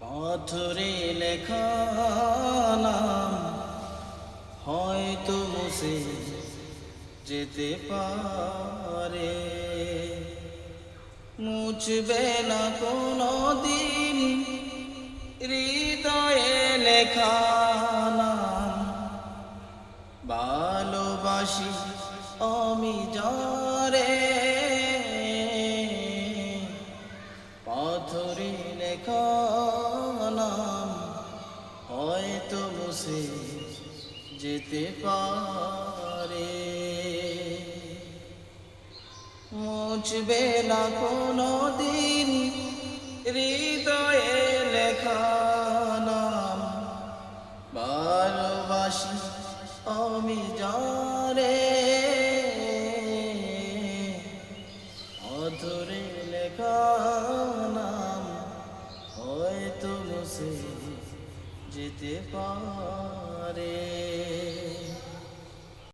পাথরে লেখা নাম হয়তো মুছে যেতে পারে, মুছবে না কোনো দিন হৃদয়ে লেখা নাম। ভালোবাসি আমি যারে, পাথরে লেখা নাম হয়তো মুছে যেতে পারে, মুছবে না কোনো দিন হৃদয়ে লেখা নাম। ভালোবাসি আমি যারে, অধরে লেখা নাম হয়তো মুছে যেতে পারে।